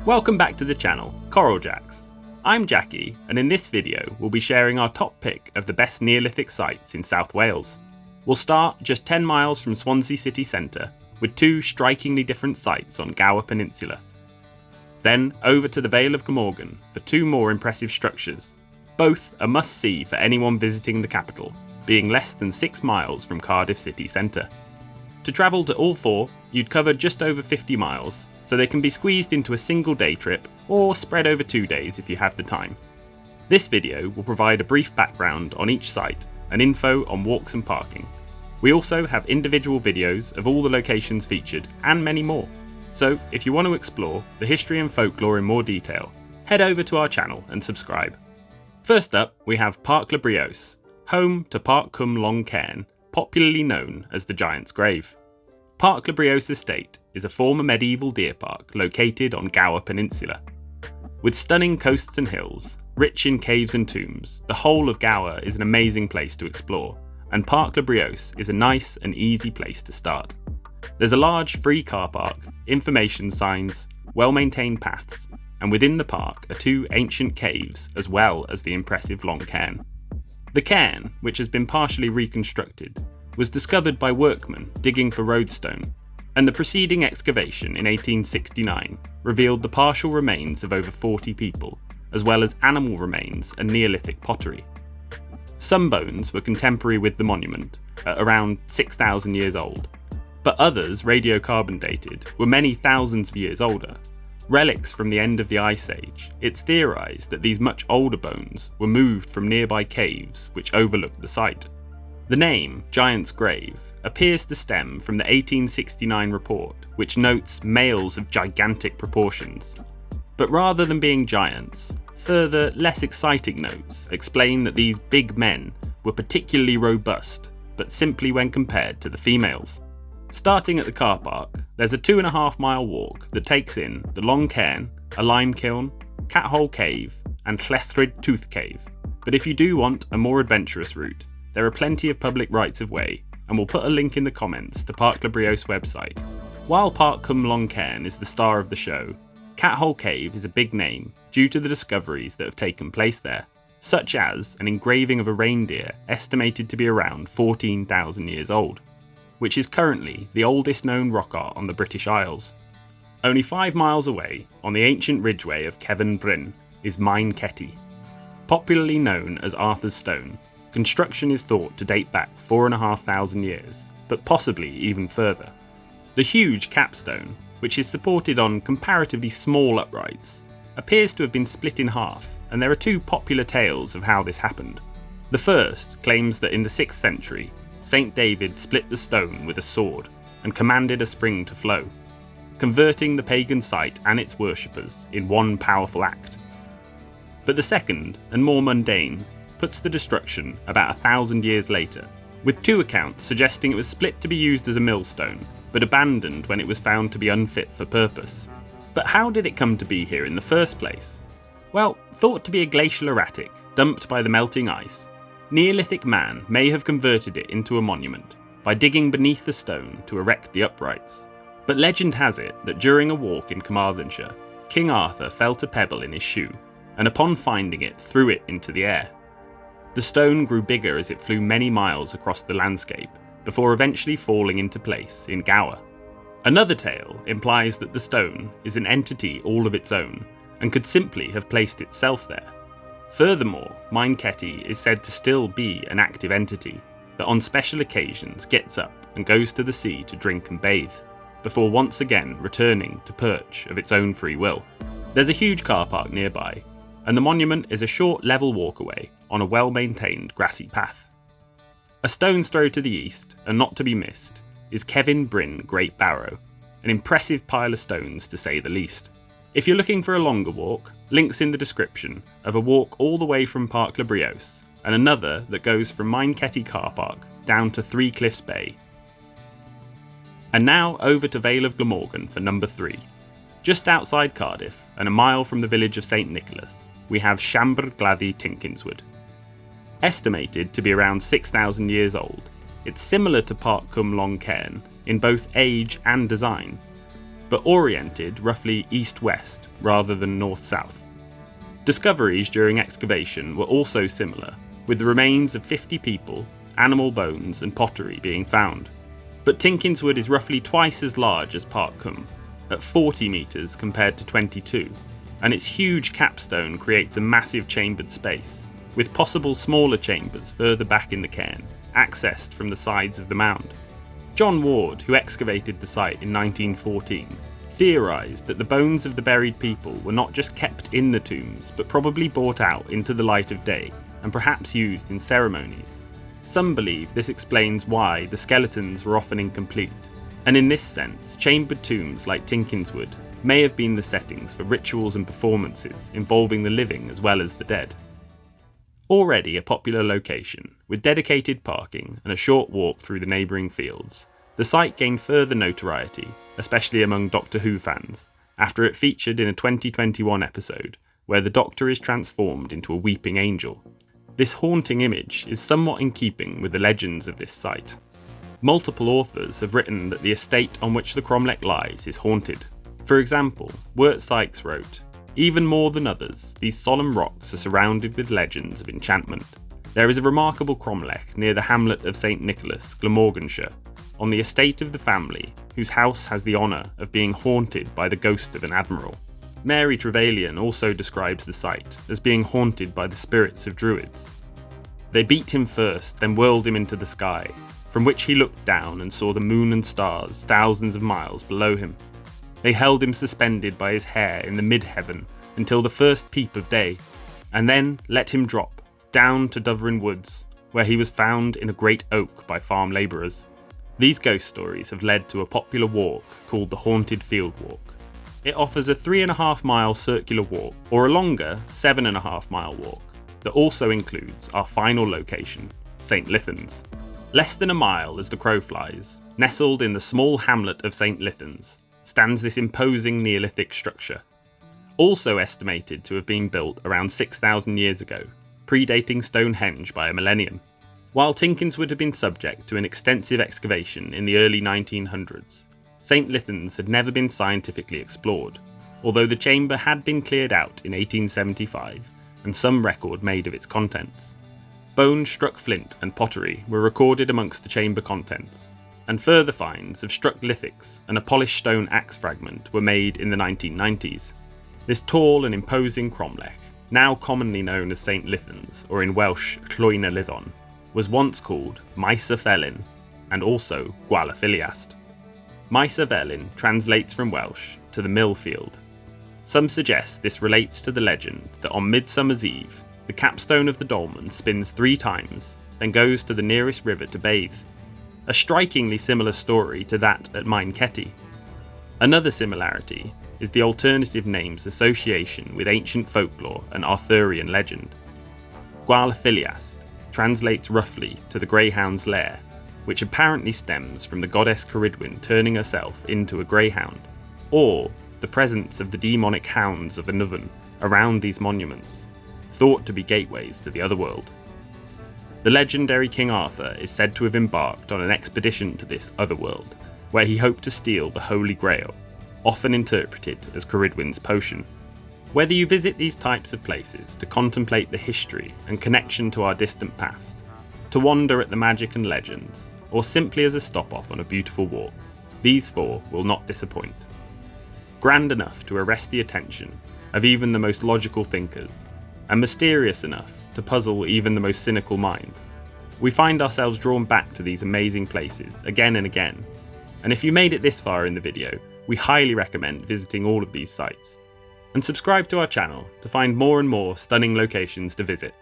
Welcome back to the channel, Coral Jacks. I'm Jackie, and in this video we'll be sharing our top pick of the best Neolithic sites in South Wales. We'll start just 10 miles from Swansea City Centre with two strikingly different sites on Gower Peninsula. Then over to the Vale of Glamorgan for two more impressive structures, both a must-see for anyone visiting the capital, being less than 6 miles from Cardiff city centre. To travel to all four, you'd cover just over 50 miles, so they can be squeezed into a single day trip or spread over 2 days if you have the time. This video will provide a brief background on each site and info on walks and parking. We also have individual videos of all the locations featured and many more. So if you want to explore the history and folklore in more detail, head over to our channel and subscribe. First up, we have Parc Le Breos, home to Parc Le Breos, popularly known as the Giant's Grave. Parc Le Breos estate is a former medieval deer park located on Gower Peninsula. With stunning coasts and hills, rich in caves and tombs, the whole of Gower is an amazing place to explore, and Parc Le Breos is a nice and easy place to start. There's a large free car park, information signs, well-maintained paths, and within the park are two ancient caves as well as the impressive long cairn. The cairn, which has been partially reconstructed, was discovered by workmen digging for roadstone, and the preceding excavation in 1869 revealed the partial remains of over 40 people, as well as animal remains and Neolithic pottery. Some bones were contemporary with the monument, at around 6,000 years old, but others, radiocarbon dated, were many thousands of years older. Relics from the end of the Ice Age, it's theorised that these much older bones were moved from nearby caves which overlooked the site. The name, Giant's Grave, appears to stem from the 1869 report which notes males of gigantic proportions. But rather than being giants, further, less exciting notes explain that these big men were particularly robust, but simply when compared to the females. Starting at the car park, there's a 2.5 mile walk that takes in the Long Cairn, a lime kiln, Cathhole Cave, and Llethrid Tooth Cave. But if you do want a more adventurous route, there are plenty of public rights of way, and we'll put a link in the comments to Parc Le Breos website. While Parc Long Cairn is the star of the show, Cathhole Cave is a big name due to the discoveries that have taken place there, such as an engraving of a reindeer estimated to be around 14,000 years old, which is currently the oldest known rock art on the British Isles. Only 5 miles away, on the ancient ridgeway of Cefn Bryn, is Maen Ceti. Popularly known as Arthur's Stone, construction is thought to date back 4,500 years, but possibly even further. The huge capstone, which is supported on comparatively small uprights, appears to have been split in half, and there are two popular tales of how this happened. The first claims that in the 6th century, St. David split the stone with a sword and commanded a spring to flow, converting the pagan site and its worshippers in one powerful act. But the second, and more mundane, puts the destruction about 1,000 years later, with two accounts suggesting it was split to be used as a millstone, but abandoned when it was found to be unfit for purpose. But how did it come to be here in the first place? Well, thought to be a glacial erratic dumped by the melting ice, Neolithic man may have converted it into a monument by digging beneath the stone to erect the uprights. But legend has it that during a walk in Carmarthenshire, King Arthur felt a pebble in his shoe, and upon finding it threw it into the air. The stone grew bigger as it flew many miles across the landscape, before eventually falling into place in Gower. Another tale implies that the stone is an entity all of its own, and could simply have placed itself there. Furthermore, Maen Ceti is said to still be an active entity that on special occasions gets up and goes to the sea to drink and bathe, before once again returning to perch of its own free will. There's a huge car park nearby, and the monument is a short level walk away on a well-maintained grassy path. A stone's throw to the east, and not to be missed, is Cefn Bryn Great Barrow, an impressive pile of stones to say the least. If you're looking for a longer walk, links in the description of a walk all the way from Parc Le Breos and another that goes from Maen Ceti car park down to Three Cliffs Bay. And now over to Vale of Glamorgan for number 3. Just outside Cardiff and a mile from the village of St Nicholas, we have Siambr Gladdi Tinkinswood. Estimated to be around 6,000 years old, it's similar to Parc Long Cairn in both age and design. but oriented roughly east-west rather than north-south. Discoveries during excavation were also similar, with the remains of 50 people, animal bones and pottery being found. But Tinkinswood is roughly twice as large as Parc Le Breos, at 40 metres compared to 22, and its huge capstone creates a massive chambered space, with possible smaller chambers further back in the cairn, accessed from the sides of the mound. John Ward, who excavated the site in 1914, theorised that the bones of the buried people were not just kept in the tombs, but probably brought out into the light of day, and perhaps used in ceremonies. Some believe this explains why the skeletons were often incomplete, and in this sense, chambered tombs like Tinkinswood may have been the settings for rituals and performances involving the living as well as the dead. Already a popular location, with dedicated parking and a short walk through the neighbouring fields, the site gained further notoriety, especially among Doctor Who fans, after it featured in a 2021 episode where the Doctor is transformed into a weeping angel. This haunting image is somewhat in keeping with the legends of this site. Multiple authors have written that the estate on which the cromlech lies is haunted. For example, Wirt Sykes wrote, "Even more than others, these solemn rocks are surrounded with legends of enchantment. There is a remarkable cromlech near the hamlet of St Nicholas, Glamorganshire, on the estate of the family, whose house has the honour of being haunted by the ghost of an admiral." Mary Trevelyan also describes the site as being haunted by the spirits of druids. "They beat him first, then whirled him into the sky, from which he looked down and saw the moon and stars thousands of miles below him. They held him suspended by his hair in the mid-heaven until the first peep of day, and then let him drop down to Dovrin Woods, where he was found in a great oak by farm labourers." These ghost stories have led to a popular walk called the Haunted Field Walk. It offers a 3.5-mile circular walk, or a longer 7.5-mile walk, that also includes our final location, St Lythans. Less than a mile as the crow flies, nestled in the small hamlet of St Lythans, stands this imposing Neolithic structure, also estimated to have been built around 6,000 years ago, predating Stonehenge by a millennium. While Tinkinswood had been subject to an extensive excavation in the early 1900s, St Lythans had never been scientifically explored, although the chamber had been cleared out in 1875 and some record made of its contents. Bones struck flint and pottery were recorded amongst the chamber contents, and further finds of struck lithics and a polished stone axe fragment were made in the 1990s. This tall and imposing cromlech, now commonly known as St Lythans, or in Welsh Llwyn y Lyddon, was once called Maes y Felin and also Gwal y Filiast. Maes y Felin translates from Welsh to the mill field. Some suggest this relates to the legend that on Midsummer's Eve, the capstone of the dolmen spins 3 times, then goes to the nearest river to bathe. A strikingly similar story to that at Maen Ceti. Another similarity is the alternative name's association with ancient folklore and Arthurian legend. Gwal y Filiast translates roughly to the greyhound's lair, which apparently stems from the goddess Ceridwen turning herself into a greyhound, or the presence of the demonic hounds of Annwfn around these monuments, thought to be gateways to the otherworld. The legendary King Arthur is said to have embarked on an expedition to this otherworld, where he hoped to steal the Holy Grail, often interpreted as Ceridwen's potion. Whether you visit these types of places to contemplate the history and connection to our distant past, to wonder at the magic and legends, or simply as a stop-off on a beautiful walk, these 4 will not disappoint. Grand enough to arrest the attention of even the most logical thinkers, and mysterious enough to puzzle even the most cynical mind, we find ourselves drawn back to these amazing places again and again. And if you made it this far in the video, we highly recommend visiting all of these sites. And subscribe to our channel to find more and more stunning locations to visit.